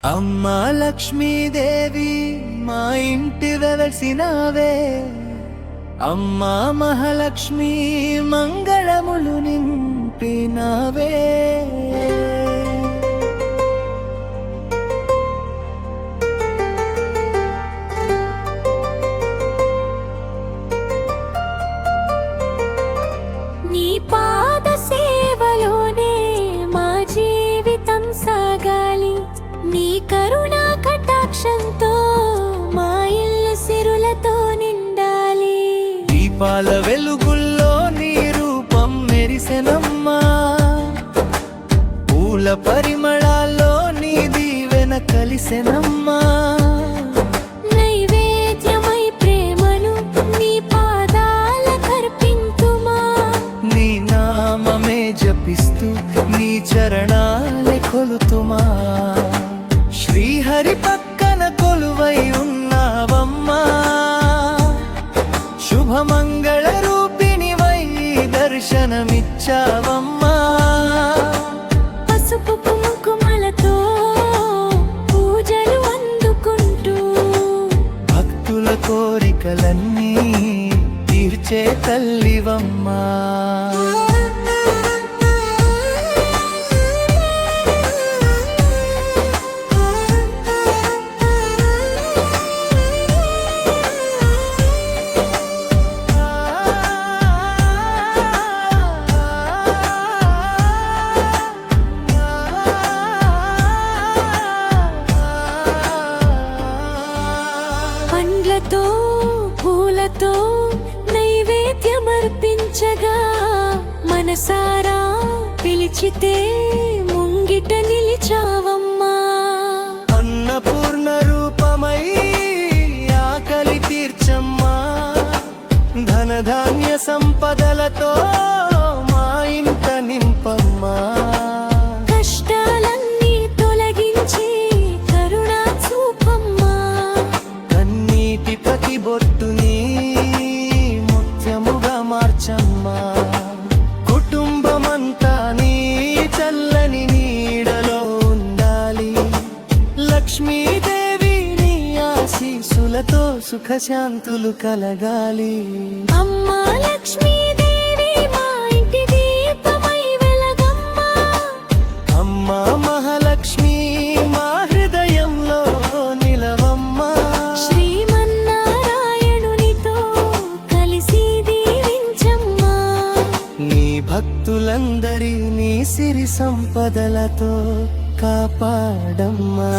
అమ్మా లక్ష్మీదేవి మా ఇంటి వెలసినావే, అమ్మా మహాలక్ష్మి మంగళములు నింపినావే. నీ పాద సేవలోనే మా జీవితం సాగాలి, నీ కరుణా కటాక్షంతో మా ఇల్లు సిరులతో నిండాలి. దీపాల వెలుగుల్లో నీ రూపం మెరిసెనమ్మా, పూల పరిమళాల్లో నీ దీవెన కలిసెనమ్మా. నైవేద్యమై ప్రేమను నీ పాదాలకర్పింతుమా, నీ నామమే జపిస్తూ నీ చరణాలే కొలుతుమా. శ్రీహరి పక్కన కొలువై ఉన్నావమ్మా, శుభమంగళ రూపిణివై దర్శనమిచ్చావమ్మా. పసుపు కుంకుమలతో పూజలు అందుకుంటూ భక్తుల కోరికలన్నీ తీర్చే తల్లివమ్మా. పండ్లతో పూలతో నైవేద్యమర్పించగా, మనసారా పిలిచితే ముంగిట నిలిచావమ్మా. అన్నపూర్ణ రూపమై ఆకలి తీర్చమ్మా, ధనధాన్య సంపదలతో మా ఇంట నింపమ్మా. కష్టాలన్నీ తొలగించి కరుణా చూపమ్మా, కన్నీటి ప్రతి బొట్టుని ముత్యముగా మార్చమ్మా. కుటుంబమంతా నీ చల్లని నీడలో ఉండాలి, లక్ష్మీదేవి నీ ఆశీసులతో సుఖశాంతులు కలగాలి. అమ్మా లక్ష్మీదేవి మా ఇంటి దీపమై వెలగమ్మా, అమ్మా మహాలక్ష్మి మా హృదయంలో నిలవమ్మా. శ్రీమన్నారాయణునితో కలిసి దీవించమ్మా. నీ భక్తులందరి నీ సిరి సంపదలతో కాపాడమ్మా.